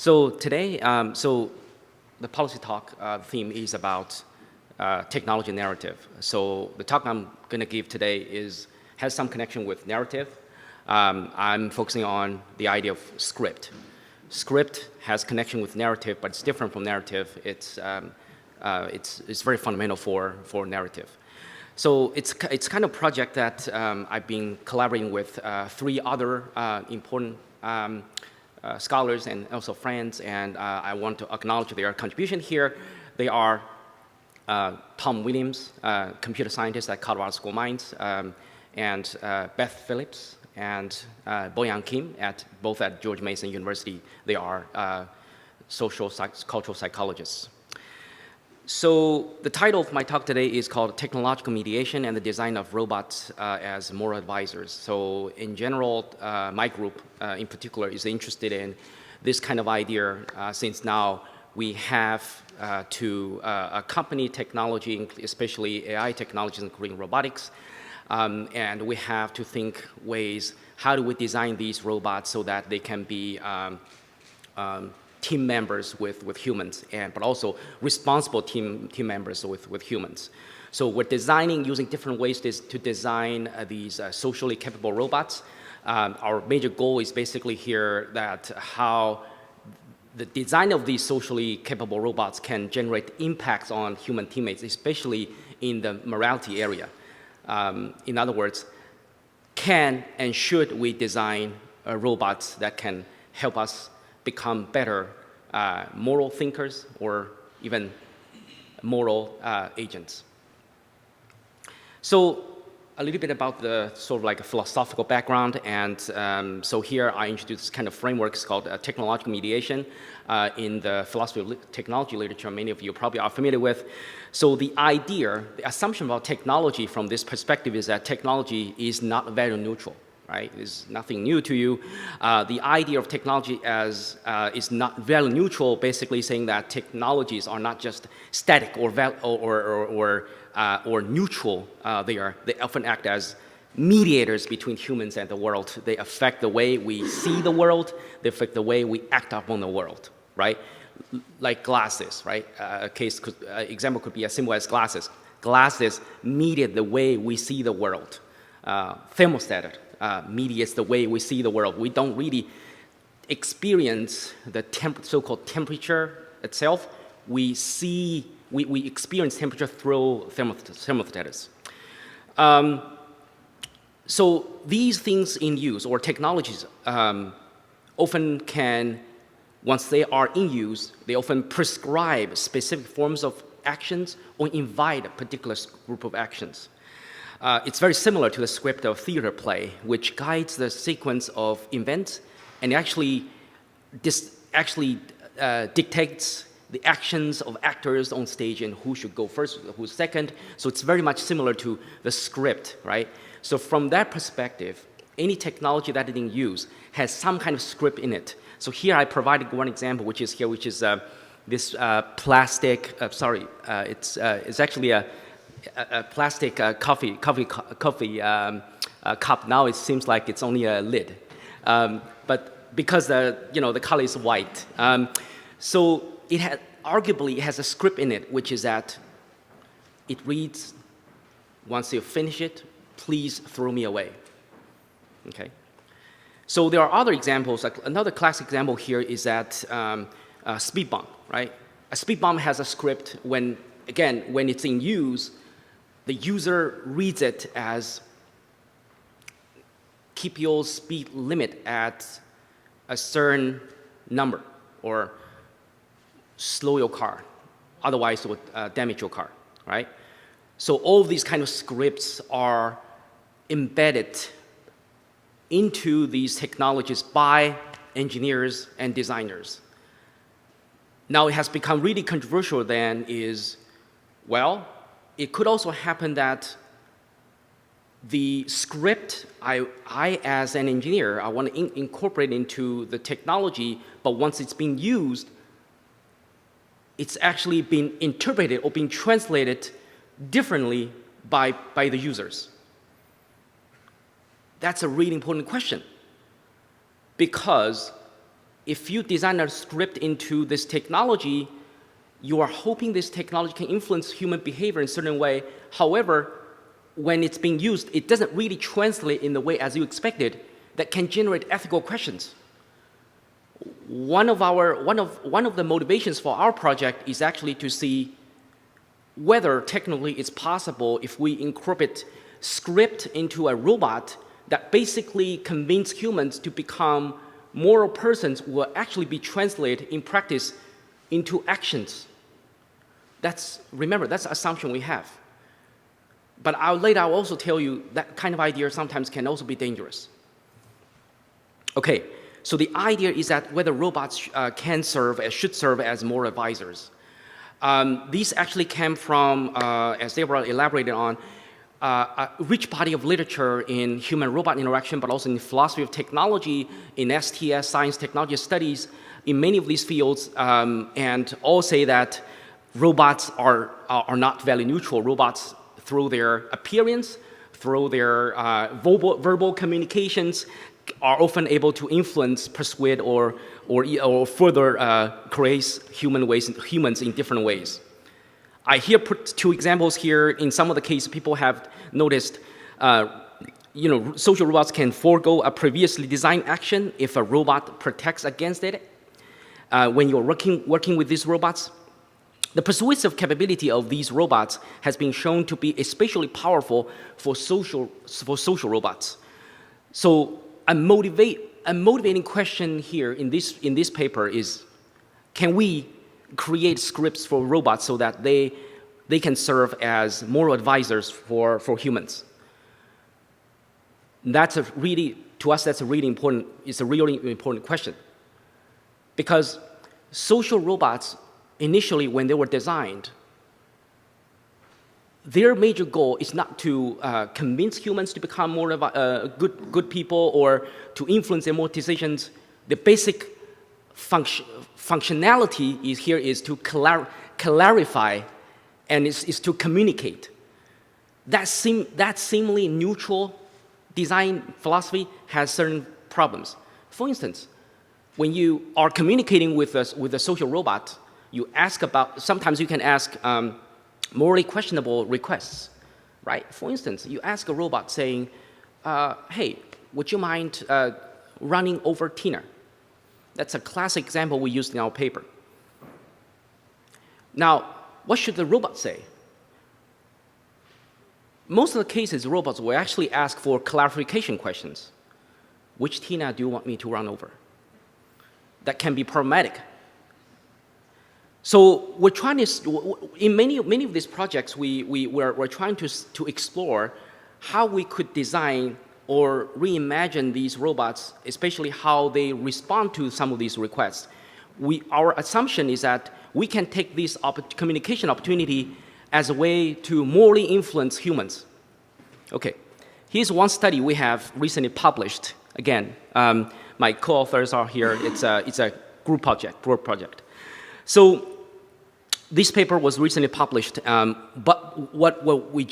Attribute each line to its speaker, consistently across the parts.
Speaker 1: So today, the policy talk theme is about technology narrative. So the talk I'm going to give today has some connection with narrative. I'm focusing on the idea of script. Script has connection with narrative, but it's different from narrative. It's very fundamental for narrative. So it's kind of project that I've been collaborating with three other important scholars and also friends, and I want to acknowledge their contribution here. They are Tom Williams, computer scientist at Colorado School of Mines, and Beth Phillips and Boyoung Kim, both at George Mason University. They are cultural psychologists. So the title of my talk today is called Technological Mediation and the Design of Robots as Moral Advisors. So in general, my group in particular is interested in this kind of idea since now we have to accompany technology, especially AI technologies, including robotics, and we have to think ways, how do we design these robots so that they can be team members with humans, but also responsible team members with humans. So we're designing, using different ways to design these socially capable robots. Our major goal is basically here that how the design of these socially capable robots can generate impacts on human teammates, especially in the morality area. In other words, can and should we design robots that can help us become better moral thinkers or even moral agents? So a little bit about the sort of like a philosophical background, and so here I introduce this kind of frameworks called technological mediation in the philosophy of technology literature. Many of you probably are familiar with. So the idea, the assumption about technology from this perspective is that technology is not value neutral. Right? It's nothing new to you. The idea of technology as is not value neutral, basically saying that technologies are not just static or neutral. They often act as mediators between humans and the world. They affect the way we see the world. They affect the way we act upon the world. Right? Like glasses. Right? Example could be as simple as glasses. Glasses mediate the way we see the world. Thermostat mediates the way we see the world. We don't really experience the so-called temperature itself. We experience temperature through thermostats. So these things in use, or technologies, often can, once they are in use, they often prescribe specific forms of actions or invite a particular group of actions. It's very similar to the script of theater play, which guides the sequence of events and actually dictates the actions of actors on stage and who should go first, who's second. So it's very much similar to the script, right? So from that perspective, any technology that is in use has some kind of script in it. So here I provided one example, which is this plastic. It's actually a plastic coffee cup. Now it seems like it's only a lid, but because the color is white, so arguably it has a script in it, which is that it reads, "Once you finish it, please throw me away." Okay. So there are other examples. Like another classic example here is that a speed bump. Right. A speed bump has a script when it's in use. The user reads it as keep your speed limit at a certain number or slow your car, otherwise it would damage your car, right? So all these kind of scripts are embedded into these technologies by engineers and designers. Now it has become really controversial then is, well, it could also happen that the script I as an engineer, I want to incorporate into the technology, but once it's being used, it's actually been interpreted or being translated differently by the users. That's a really important question, because if you design a script into this technology, you are hoping this technology can influence human behavior in a certain way. However, when it's being used, it doesn't really translate in the way as you expected that can generate ethical questions. One of the motivations for our project is actually to see whether technically it's possible if we incorporate script into a robot that basically convince humans to become moral persons will actually be translated in practice into actions. Remember, that's the assumption we have. But later I'll also tell you that kind of idea sometimes can also be dangerous. Okay, so the idea is that whether robots should serve as moral advisors. These actually came from, as Deborah elaborated on, a rich body of literature in human-robot interaction, but also in philosophy of technology, in STS, science technology studies, in many of these fields, and all say that robots are not value neutral. Robots, through their appearance, through their verbal communications, are often able to influence, persuade, or further create humans in different ways. I here put two examples here. In some of the cases, people have noticed, social robots can forego a previously designed action if a robot protects against it. When you're working with these robots, the persuasive capability of these robots has been shown to be especially powerful for social robots. So a motivating question here in this paper is, can we create scripts for robots so that they can serve as moral advisors for humans? To us, it's a really important question. Because social robots, initially when they were designed, their major goal is not to convince humans to become more good people or to influence their more decisions. The basic functionality is to clarify and is to communicate. That seemingly neutral design philosophy has certain problems. For instance, when you are communicating with a social robot, sometimes you can ask morally questionable requests, right? For instance, you ask a robot saying, hey, would you mind running over Tina? That's a classic example we used in our paper. Now, what should the robot say? Most of the cases, robots will actually ask for clarification questions. Which Tina do you want me to run over? That can be problematic. So we're trying to, in many of these projects, we're trying to explore how we could design or reimagine these robots, especially how they respond to some of these requests. Our assumption is that we can take this communication opportunity as a way to morally influence humans. Okay, here's one study we have recently published. Again, my co-authors are here. It's a group project. So this paper was recently published, but what we're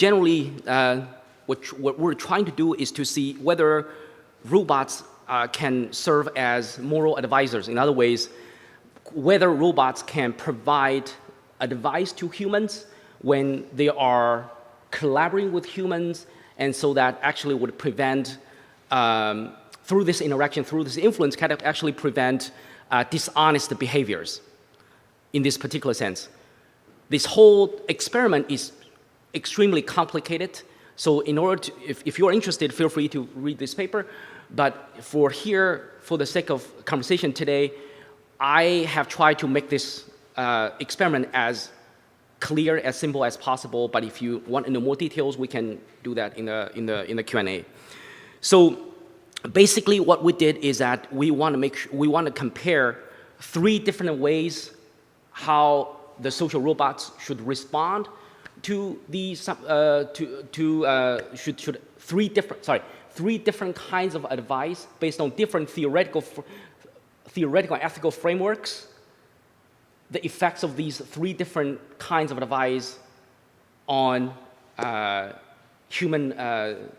Speaker 1: trying to do is to see whether robots can serve as moral advisors. In other ways, whether robots can provide advice to humans when they are collaborating with humans, and so that actually would prevent, through this interaction, through this influence, kind of actually prevent dishonest behaviors in this particular sense. This whole experiment is extremely complicated. So in order to, if you're interested, feel free to read this paper. But for the sake of conversation today, I have tried to make this experiment as clear, as simple as possible. But if you want to know more details, we can do that in the Q&A. So basically, what we did is that we want to compare 3 different ways how the social robots should respond to these three different kinds of advice based on different theoretical and ethical frameworks. The effects of these 3 different kinds of advice on human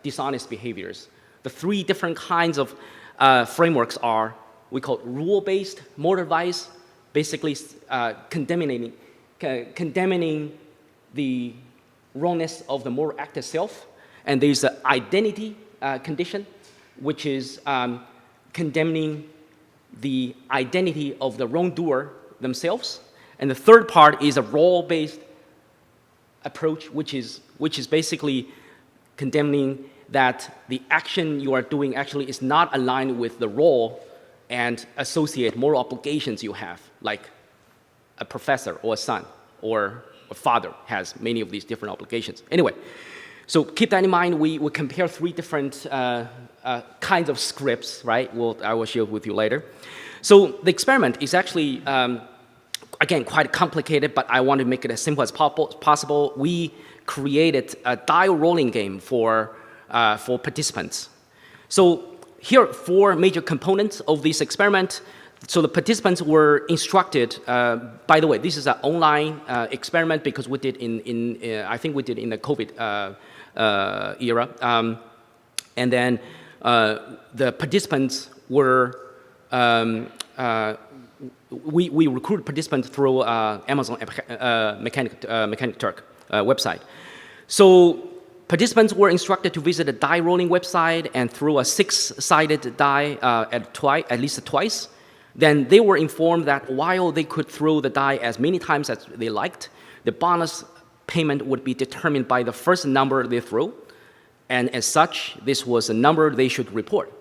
Speaker 1: dishonest behaviors. The 3 different kinds of frameworks are we call rule-based moral advice, basically condemning the wrongness of the moral act itself. And there's an identity condition, which is condemning the identity of the wrongdoer themselves. And the third part is a role-based approach, which is basically condemning that the action you are doing actually is not aligned with the role and associate moral obligations you have, like a professor or a son or a father has many of these different obligations. Anyway, so keep that in mind. We compare three different kinds of scripts, right? I will share with you later. So the experiment is actually, again, quite complicated, but I want to make it as simple as possible. We created a die rolling game for participants. So here are four major components of this experiment. So the participants were instructed, by the way, this is an online experiment because we did I think we did in the COVID era. And then the participants were, we recruited participants through Amazon Mechanic Turk website. So participants were instructed to visit a die rolling website and throw a 6-sided die at least twice. Then they were informed that while they could throw the die as many times as they liked, the bonus payment would be determined by the first number they threw. And as such, this was a number they should report.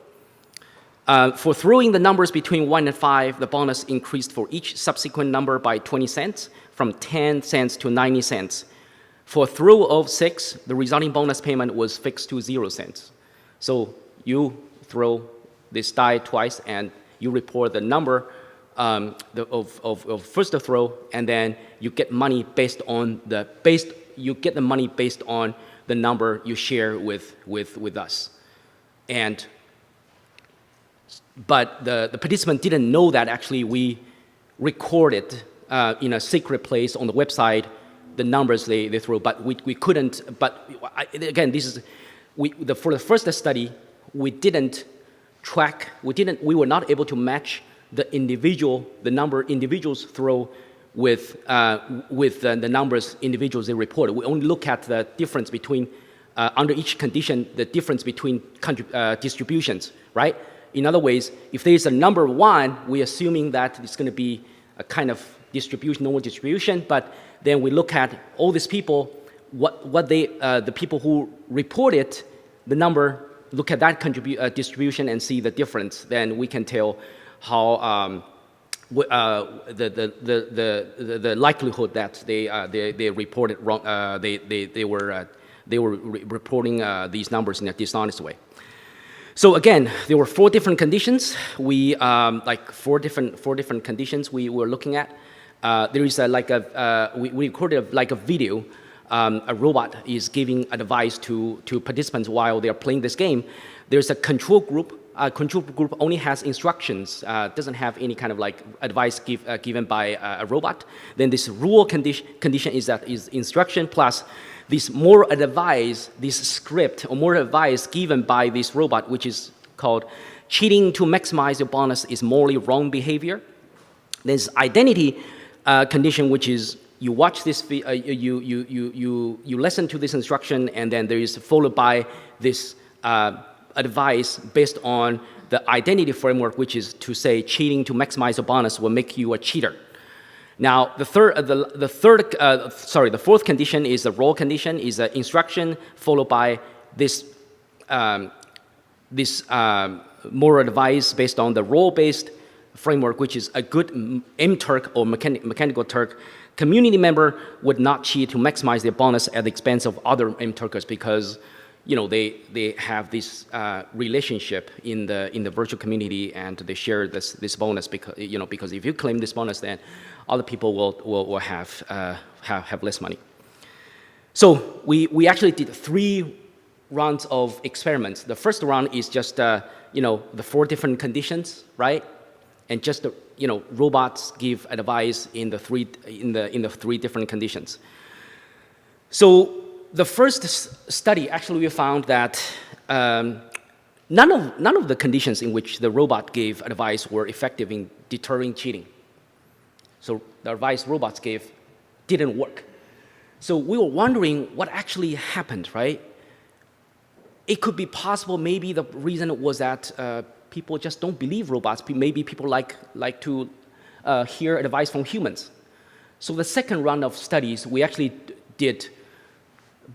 Speaker 1: For throwing the numbers between 1 and 5, the bonus increased for each subsequent number by 20 cents, from 10 cents to 90 cents. For a throw of 6, the resulting bonus payment was fixed to 0 cents. So you throw this die twice, and you report the number of first throw, and then you get money based on the number you share with us. But the participant didn't know that actually we recorded in a secret place on the website the numbers they threw, but we couldn't. But again, this is for the first study, we didn't track. We were not able to match the number individuals throw with the numbers individuals they reported. We only look at the difference between under each condition, the difference between distributions, right? In other ways, if there is a number 1, we're assuming that it's going to be a kind of distribution, normal distribution. But then we look at all these people, the people who reported the number, look at that distribution and see the difference. Then we can tell how the likelihood that they reported wrong. They were reporting these numbers in a dishonest way. So again, there were 4 different conditions. We like four different conditions we were looking at. There is we recorded like a video. A robot is giving advice to participants while they are playing this game. There's a control group. Control group only has instructions, doesn't have any kind of like advice given by a robot. Then this rule condition is instruction plus this moral advice, this script or moral advice given by this robot, which is called cheating to maximize your bonus is morally wrong behavior. There's identity condition, which is you watch this, you listen to this instruction, and then there is followed by this advice based on the identity framework, which is to say cheating to maximize your bonus will make you a cheater. Now, the fourth condition is the role condition, is an instruction followed by this moral advice based on the role-based framework, which is a good M-Turk or mechanical Turk community member would not cheat to maximize their bonus at the expense of other M-Turkers because they have this relationship in the virtual community and they share this bonus because if you claim this bonus, then other people will have less money. So we actually did 3 rounds of experiments. The first round is just the 4 different conditions, right? And just robots give advice in the 3 different conditions. So the first study, actually, we found that none of the conditions in which the robot gave advice were effective in deterring cheating. So the advice robots gave didn't work. So we were wondering what actually happened, right? It could be possible maybe the reason was that people just don't believe robots. Maybe people like to hear advice from humans. So the second round of studies, we actually did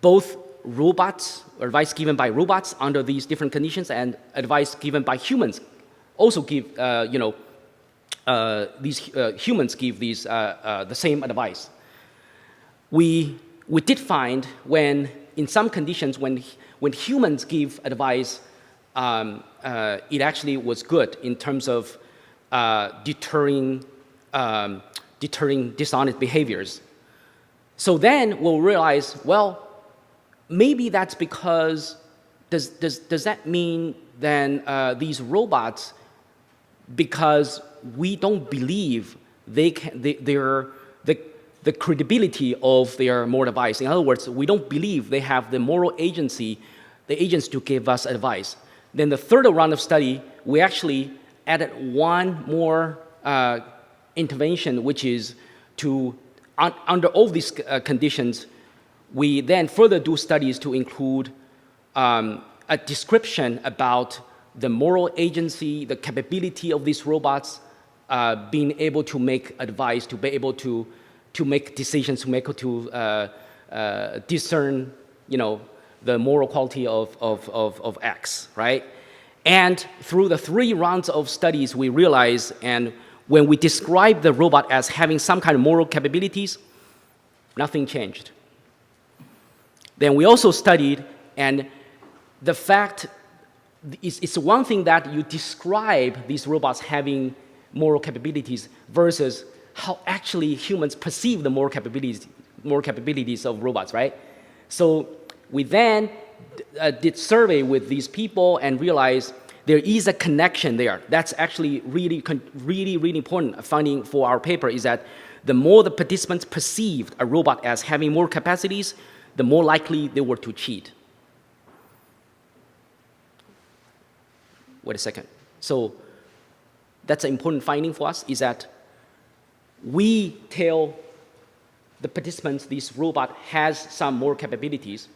Speaker 1: both robots, advice given by robots under these different conditions, and advice given by humans. Also give, these humans give these, the same advice. We did find when, in some conditions, when humans give advice, it actually was good in terms of deterring dishonest behaviors. So then we'll realize, well, maybe that's because, does that mean then these robots, because we don't believe the credibility of their moral advice. In other words, we don't believe they have the moral agency, the agents to give us advice. Then the third round of study, we actually added one more intervention, which is to, under all these conditions, we then further do studies to include a description about the moral agency, the capability of these robots, being able to make advice, to be able to make decisions, to discern, the moral quality of X, right? And through the 3 rounds of studies, we realized, and when we describe the robot as having some kind of moral capabilities, nothing changed. Then we also studied, and the fact, it's one thing that you describe these robots having moral capabilities versus how actually humans perceive the moral capabilities of robots, right? So we then did survey with these people and realized there is a connection there. That's actually really important finding for our paper, is that the more the participants perceived a robot as having more capacities, the more likely they were to cheat. Wait a second. So that's an important finding for us, is that we tell the participants this robot has some more capabilities,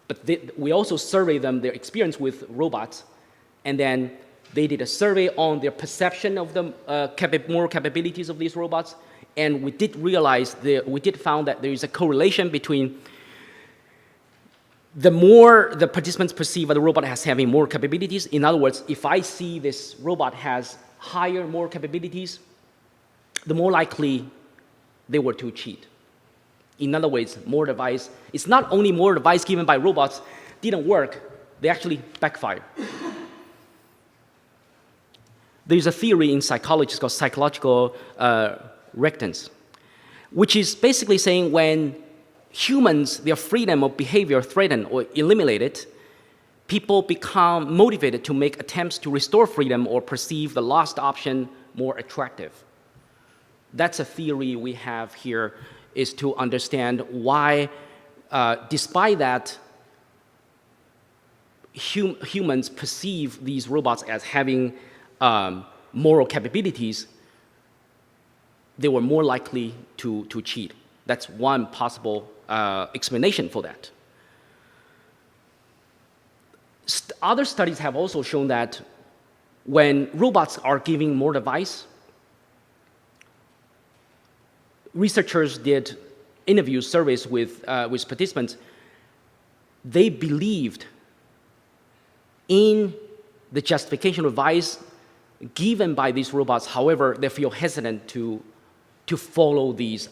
Speaker 1: but we also survey them their experience with robots, and then they did a survey on their perception of the moral capabilities of these robots, and we did realize, we did found that there is a correlation between the more the participants perceive the robot as having more capabilities. In other words, if I see this robot has higher moral capabilities, the more likely they were to cheat. In other words, more advice, it's not only more advice given by robots didn't work, they actually backfire. There's a theory in psychology, it's called psychological rectance, which is basically saying when humans, their freedom of behavior threatened or eliminated, people become motivated to make attempts to restore freedom or perceive the lost option more attractive. That's a theory we have here, is to understand why, despite that, humans perceive these robots as having moral capabilities, they were more likely to cheat. That's one possible explanation for that. Other studies have also shown that when robots are giving more advice, researchers did interviews, surveys with participants. They believed in the justification of advice given by these robots. However, they feel hesitant to follow this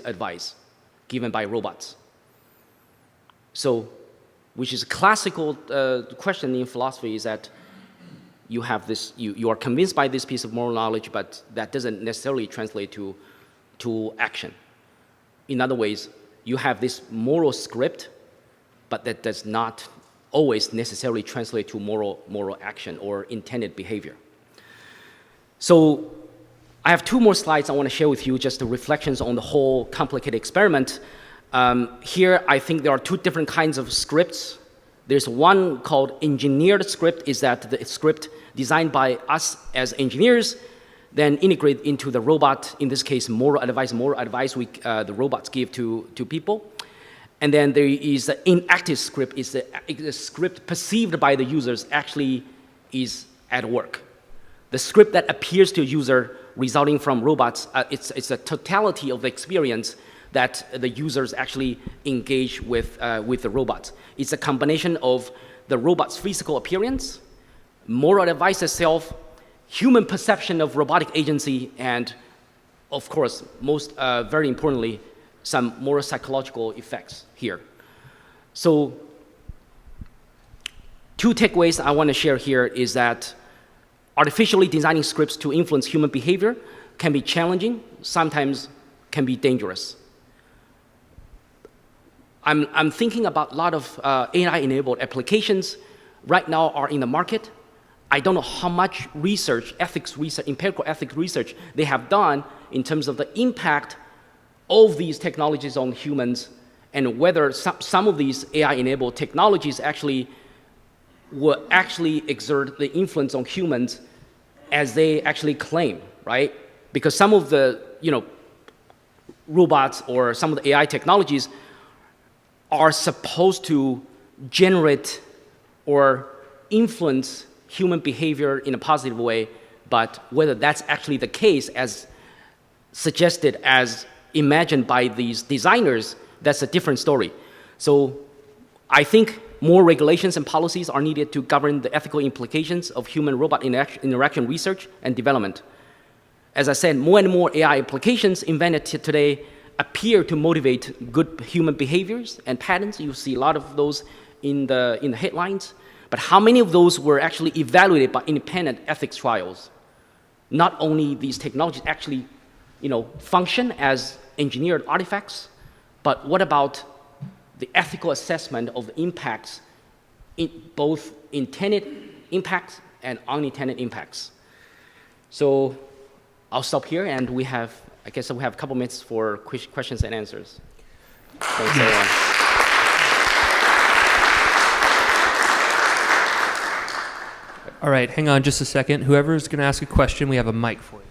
Speaker 1: advice given by robots. So, which is a classical question in philosophy, is that you have this, you are convinced by this piece of moral knowledge, but that doesn't necessarily translate to action. In other ways, you have this moral script, but that does not always necessarily translate to moral action or intended behavior. So I have 2 more slides I want to share with you, just the reflections on the whole complicated experiment. Here, I think there are 2 different kinds of scripts There's one called engineered script, is that the script designed by us as engineers, then integrate into the robot, in this case, moral advice the robots give to people. And then there is the inactive script, is the script perceived by the users actually is at work. The script that appears to a user resulting from robots, it's a totality of the experience that the users actually engage with the robots. It's a combination of the robot's physical appearance, moral advice itself, human perception of robotic agency, and of course, very importantly, some moral psychological effects here. So, two takeaways I want to share here is that artificially designing scripts to influence human behavior can be challenging, sometimes can be dangerous. I'm thinking about a lot of AI-enabled applications right now are in the market. I don't know how much research, empirical ethics research they have done in terms of the impact of these technologies on humans, and whether some of these AI-enabled technologies will actually exert the influence on humans as they actually claim, right? Because some of the robots or some of the AI technologies are supposed to generate or influence human behavior in a positive way, but whether that's actually the case as suggested, as imagined by these designers, that's a different story. So I think more regulations and policies are needed to govern the ethical implications of human-robot interaction research and development. As I said, more and more AI applications invented today appear to motivate good human behaviors and patterns. You see a lot of those in the headlines. But how many of those were actually evaluated by independent ethics trials? Not only these technologies actually function as engineered artifacts, but what about the ethical assessment of the impacts, both intended impacts and unintended impacts? So I'll stop here, and I guess we have a couple minutes for questions and answers. Thanks, everyone.
Speaker 2: All right, hang on just a second. Whoever's going to ask a question, we have a mic for you.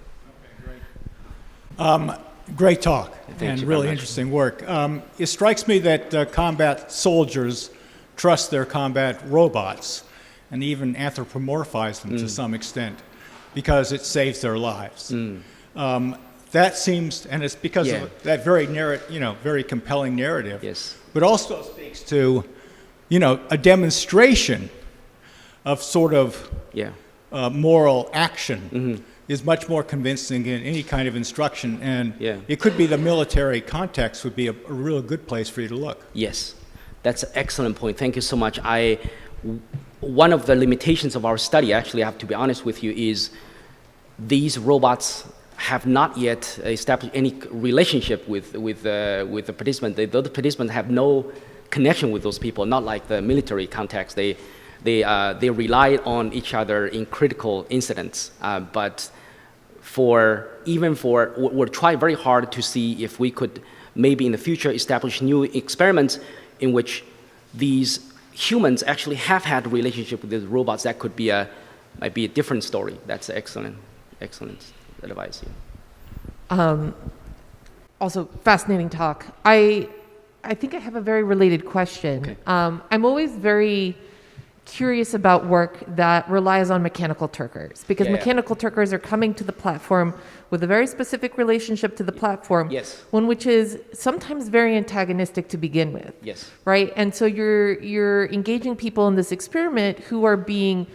Speaker 3: Okay, great. Great talk and
Speaker 1: you
Speaker 3: really interesting work. It strikes me that combat soldiers trust their combat robots and even anthropomorphize them to some extent because it saves their lives. That seems, and it's because of that very compelling narrative.
Speaker 1: Yes.
Speaker 3: But also speaks to, a demonstration of sort of moral action is much more convincing in any kind of instruction, and it could be the military context would be a real good place for you to look.
Speaker 1: Yes, that's an excellent point. Thank you so much. One of the limitations of our study, actually, I have to be honest with you, is these robots have not yet established any relationship with the participant. The participants have no connection with those people, not like the military context. They rely on each other in critical incidents. But we're trying very hard to see if we could maybe in the future establish new experiments in which these humans actually have had a relationship with the robots. That might be a different story. That's excellent advice.
Speaker 4: Also, fascinating talk. I think I have a very related question.
Speaker 1: Okay.
Speaker 4: I'm always very curious about work that relies on mechanical Turkers, because mechanical Turkers are coming to the platform with a very specific relationship to the platform, one which is sometimes very antagonistic to begin with.
Speaker 1: Yes.
Speaker 4: Right? And so you're engaging people in this experiment who are being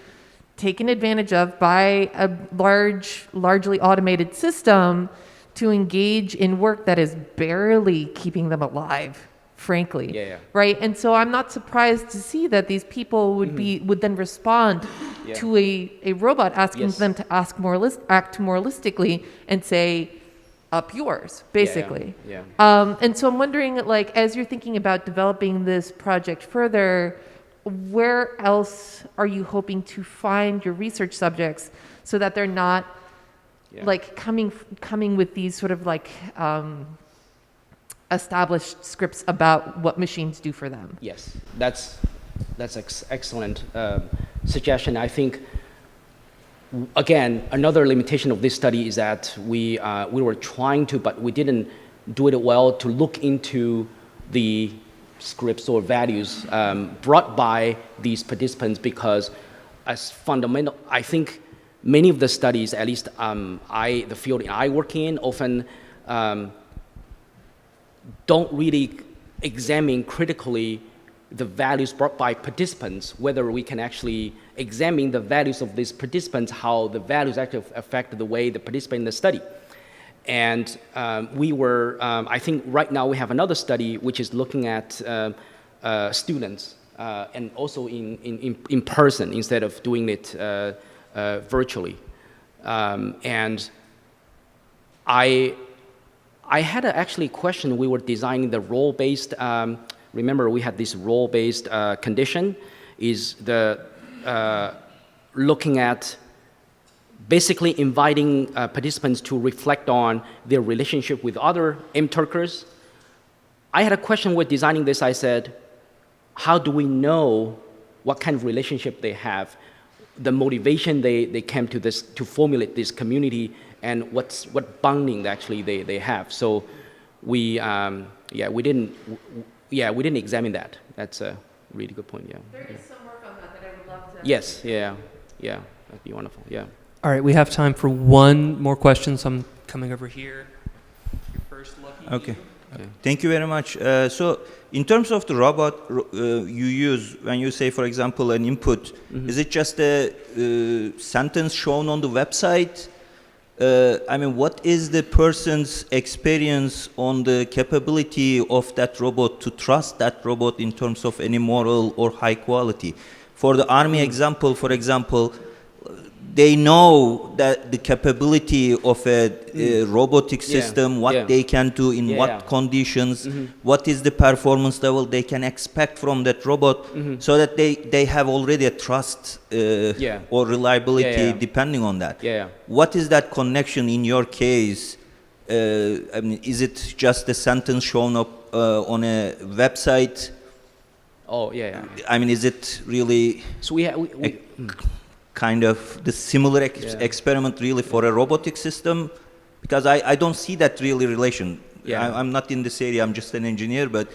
Speaker 4: taken advantage of by a largely automated system to engage in work that is barely keeping them alive, frankly. Right? And so I'm not surprised to see that these people would then respond to a robot asking them to act moralistically and say, up yours, basically. And so I'm wondering, as you're thinking about developing this project further, where else are you hoping to find your research subjects so that they're not coming with these sort of established scripts about what machines do for them?
Speaker 1: Yes, that's That's excellent suggestion. I think, again, another limitation of this study is that we were trying to, but we didn't do it well to look into the scripts or values brought by these participants, because as fundamental, I think many of the studies, at least the field I work in, often don't really examine critically the values brought by participants, whether we can actually examine the values of these participants, how the values actually affect the way they participate in the study. And we were, I think right now we have another study which is looking at students and also in person instead of doing it virtually. And I had actually a question. We were designing the role-based, remember we had this role-based condition, is the looking at basically inviting participants to reflect on their relationship with other M-Turkers. I had a question with designing this. I said, how do we know what kind of relationship they have, the motivation they came to this, to formulate this community, and what bonding actually they have. So we didn't examine that. That's a really good point. Yeah.
Speaker 4: There is some work on that I would love to.
Speaker 1: Yes. Yeah. That'd be wonderful. Yeah.
Speaker 2: All right, we have time for one more question, so I'm coming over here. Your first lucky.
Speaker 5: Okay. Thank you very much. So, in terms of the robot you use, when you say, for example, an input, is it just a sentence shown on the website? I mean, what is the person's experience on the capability of that robot to trust that robot in terms of any moral or high quality? For the army example, for example, they know that the capability of a robotic system, what they can do in what conditions, what is the performance level they can expect from that robot, so that they have already a trust or reliability depending on that. What is that connection in your case? I mean, is it just a sentence shown up on a website?
Speaker 1: Oh, yeah.
Speaker 5: I mean, is it really...
Speaker 1: So we
Speaker 5: kind of the similar experiment really for a robotic system? Because I don't see that really relation. I'm not in this area, I'm just an engineer, but...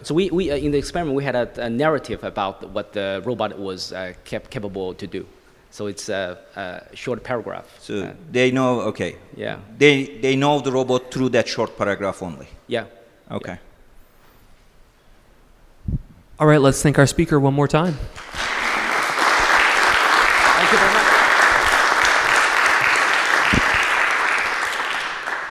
Speaker 1: So we in the experiment, we had a narrative about what the robot was capable to do. So it's a short paragraph.
Speaker 5: So they know, okay.
Speaker 1: Yeah.
Speaker 5: They know the robot through that short paragraph only.
Speaker 1: Yeah.
Speaker 5: Okay.
Speaker 2: All right, let's thank our speaker one more time.